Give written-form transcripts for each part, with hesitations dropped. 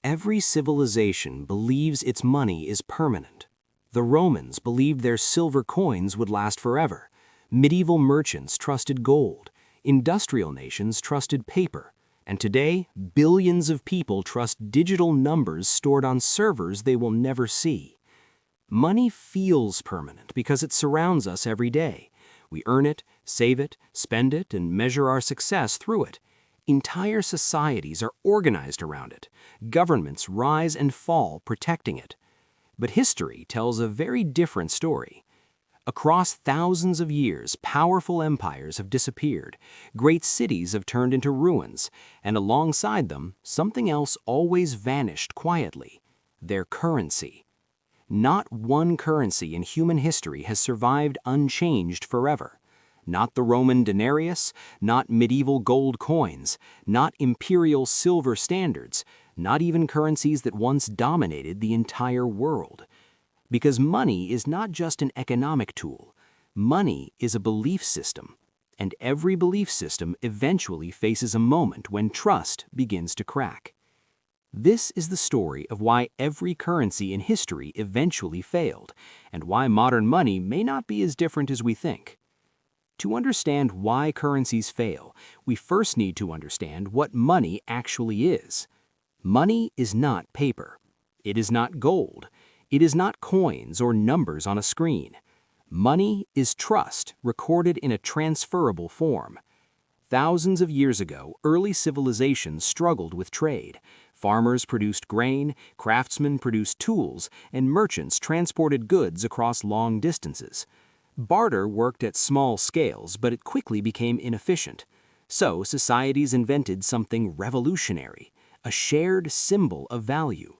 Every civilization believes its money is permanent. The Romans believed their silver coins would last forever. Medieval merchants trusted gold. Industrial nations trusted paper. And today, billions of people trust digital numbers stored on servers they will never see. Money feels permanent because it surrounds us every day. We earn it, save it, spend it, and measure our success through it. Entire societies are organized around it. Governments rise and fall protecting it. But history tells a very different story. Across thousands of years, powerful empires have disappeared, great cities have turned into ruins, and alongside them, something else always vanished quietly: their currency. Not one currency in human history has survived unchanged forever. Not the Roman denarius, not medieval gold coins, not imperial silver standards, not even currencies that once dominated the entire world. Because money is not just an economic tool. Money is a belief system, and every belief system eventually faces a moment when trust begins to crack. This is the story of why every currency in history eventually failed, and why modern money may not be as different as we think. To understand why currencies fail, we first need to understand what money actually is. Money is not paper. It is not gold. It is not coins or numbers on a screen. Money is trust recorded in a transferable form. Thousands of years ago, early civilizations struggled with trade. Farmers produced grain, craftsmen produced tools, and merchants transported goods across long distances. Barter worked at small scales, but it quickly became inefficient. So societies invented something revolutionary: a shared symbol of value.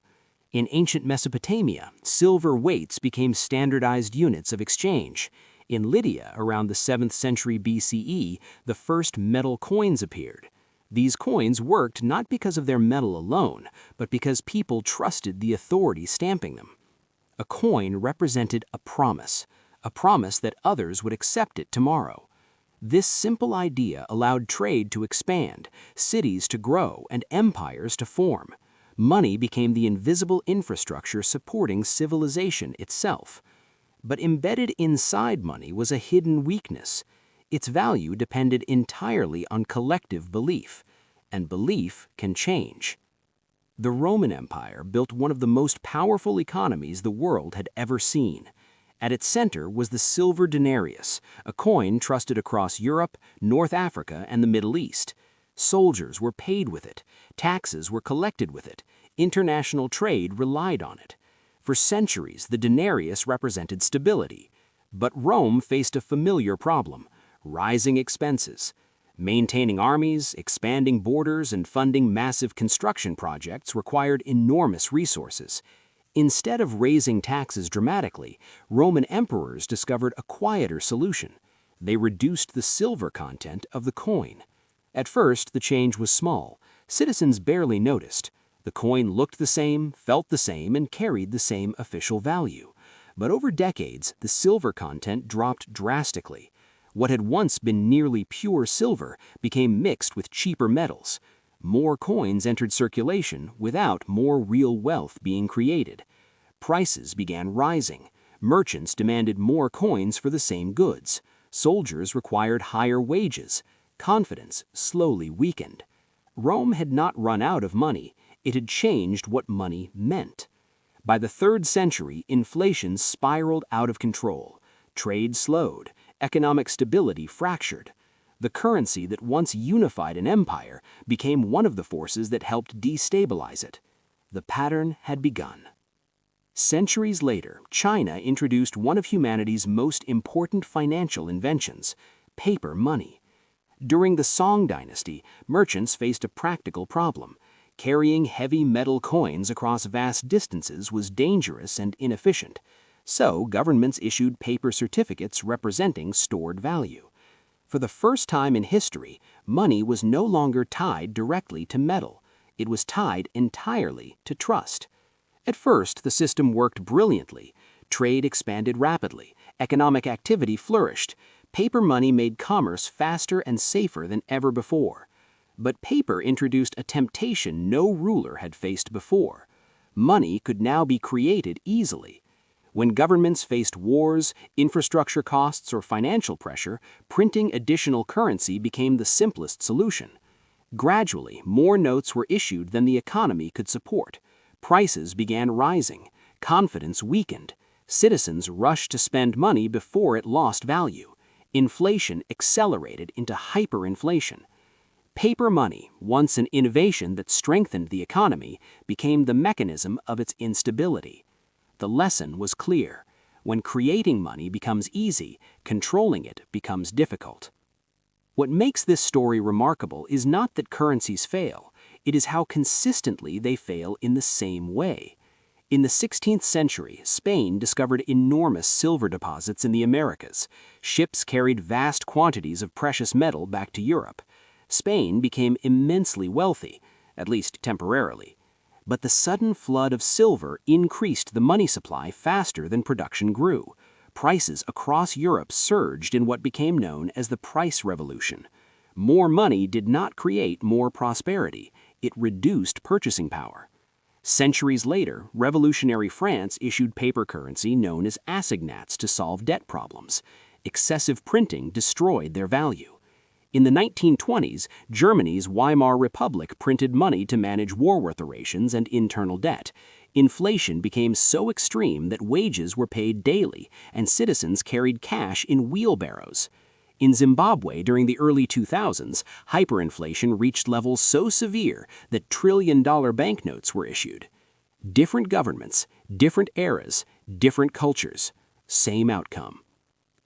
In ancient Mesopotamia, silver weights became standardized units of exchange. In Lydia, around the 7th century BCE, the first metal coins appeared. These coins worked not because of their metal alone, but because people trusted the authority stamping them. A coin represented a promise that others would accept it tomorrow. This simple idea allowed trade to expand, cities to grow, and empires to form. Money became the invisible infrastructure supporting civilization itself. But embedded inside money was a hidden weakness. Its value depended entirely on collective belief, and belief can change. The Roman Empire built one of the most powerful economies the world had ever seen. At its center was the silver denarius, a coin trusted across Europe, North Africa, and the Middle East. Soldiers were paid with it, taxes were collected with it, international trade relied on it. For centuries, the denarius represented stability. But Rome faced a familiar problem: rising expenses. Maintaining armies, expanding borders, and funding massive construction projects required enormous resources. Instead of raising taxes dramatically, Roman emperors discovered a quieter solution. They reduced the silver content of the coin. At first, the change was small. Citizens barely noticed. The coin looked the same, felt the same, and carried the same official value. But over decades, the silver content dropped drastically. What had once been nearly pure silver became mixed with cheaper metals. More coins entered circulation without more real wealth being created. Prices began rising. Merchants demanded more coins for the same goods. Soldiers required higher wages. Confidence slowly weakened. Rome had not run out of money. It had changed what money meant. By the 3rd century, inflation spiraled out of control. Trade slowed. Economic stability fractured. The currency that once unified an empire became one of the forces that helped destabilize it. The pattern had begun. Centuries later, China introduced one of humanity's most important financial inventions: paper money. During the Song dynasty, merchants faced a practical problem. Carrying heavy metal coins across vast distances was dangerous and inefficient. So governments issued paper certificates representing stored value. For the first time in history, money was no longer tied directly to metal. It was tied entirely to trust. At first, the system worked brilliantly. Trade expanded rapidly. Economic activity flourished. Paper money made commerce faster and safer than ever before. But paper introduced a temptation no ruler had faced before. Money could now be created easily. When governments faced wars, infrastructure costs, or financial pressure, printing additional currency became the simplest solution. Gradually, more notes were issued than the economy could support. Prices began rising. Confidence weakened. Citizens rushed to spend money before it lost value. Inflation accelerated into hyperinflation. Paper money, once an innovation that strengthened the economy, became the mechanism of its instability. The lesson was clear. When creating money becomes easy, controlling it becomes difficult. What makes this story remarkable is not that currencies fail, it is how consistently they fail in the same way. In the 16th century, Spain discovered enormous silver deposits in the Americas. Ships carried vast quantities of precious metal back to Europe. Spain became immensely wealthy, at least temporarily. But the sudden flood of silver increased the money supply faster than production grew. Prices across Europe surged in what became known as the price revolution. More money did not create more prosperity, it reduced purchasing power. Centuries later, revolutionary France issued paper currency known as assignats to solve debt problems. Excessive printing destroyed their value. In the 1920s, Germany's Weimar Republic printed money to manage war reparations and internal debt. Inflation became so extreme that wages were paid daily and citizens carried cash in wheelbarrows. In Zimbabwe during the early 2000s, hyperinflation reached levels so severe that trillion-dollar banknotes were issued. Different governments, different eras, different cultures, same outcome.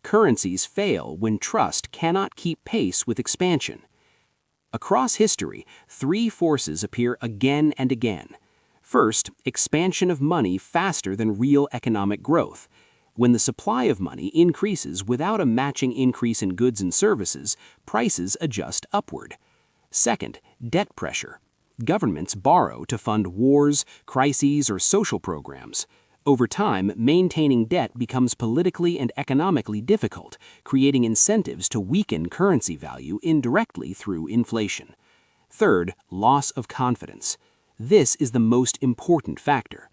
Currencies fail when trust cannot keep pace with expansion. Across history, three forces appear again and again. First, expansion of money faster than real economic growth. When the supply of money increases without a matching increase in goods and services, prices adjust upward. Second, debt pressure. Governments borrow to fund wars, crises, or social programs. Over time, maintaining debt becomes politically and economically difficult, creating incentives to weaken currency value indirectly through inflation. Third, loss of confidence. This is the most important factor.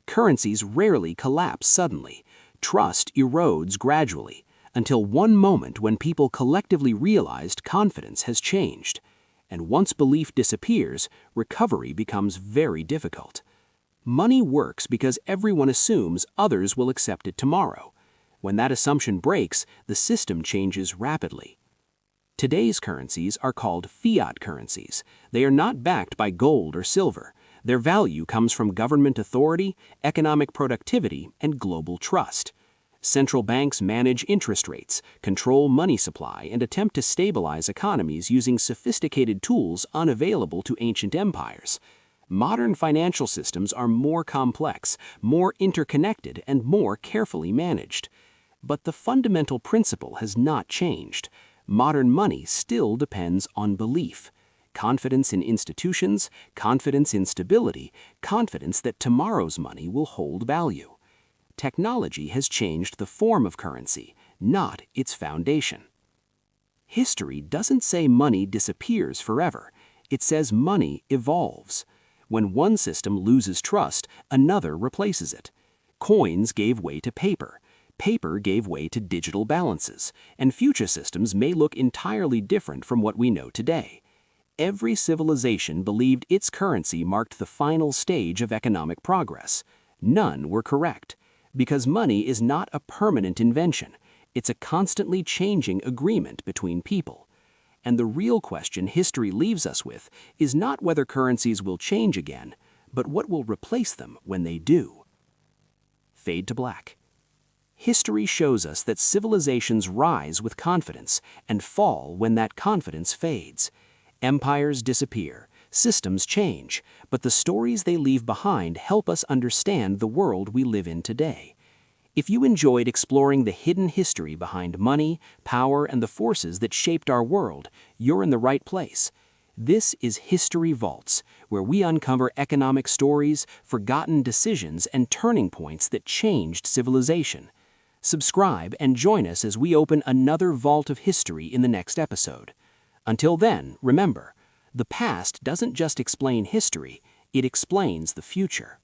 Currencies rarely collapse suddenly. Trust erodes gradually, until one moment when people collectively realized confidence has changed. And once belief disappears, recovery becomes very difficult. Money works because everyone assumes others will accept it tomorrow. When that assumption breaks, the system changes rapidly. Today's currencies are called fiat currencies. They are not backed by gold or silver. Their value comes from government authority, economic productivity, and global trust. Central banks manage interest rates, control money supply, and attempt to stabilize economies using sophisticated tools unavailable to ancient empires. Modern financial systems are more complex, more interconnected, and more carefully managed. But the fundamental principle has not changed. Modern money still depends on belief. Confidence in institutions, confidence in stability, confidence that tomorrow's money will hold value. Technology has changed the form of currency, not its foundation. History doesn't say money disappears forever. It says money evolves. When one system loses trust, another replaces it. Coins gave way to paper. Paper gave way to digital balances, and future systems may look entirely different from what we know today. Every civilization believed its currency marked the final stage of economic progress. None were correct, because money is not a permanent invention. It's a constantly changing agreement between people. And the real question history leaves us with is not whether currencies will change again, but what will replace them when they do. Fade to black. History shows us that civilizations rise with confidence and fall when that confidence fades. Empires disappear, systems change, but the stories they leave behind help us understand the world we live in today. If you enjoyed exploring the hidden history behind money, power, and the forces that shaped our world, you're in the right place. This is History Vaults, where we uncover economic stories, forgotten decisions, and turning points that changed civilization. Subscribe and join us as we open another vault of history in the next episode. Until then, remember, The past doesn't just explain history, it explains the future.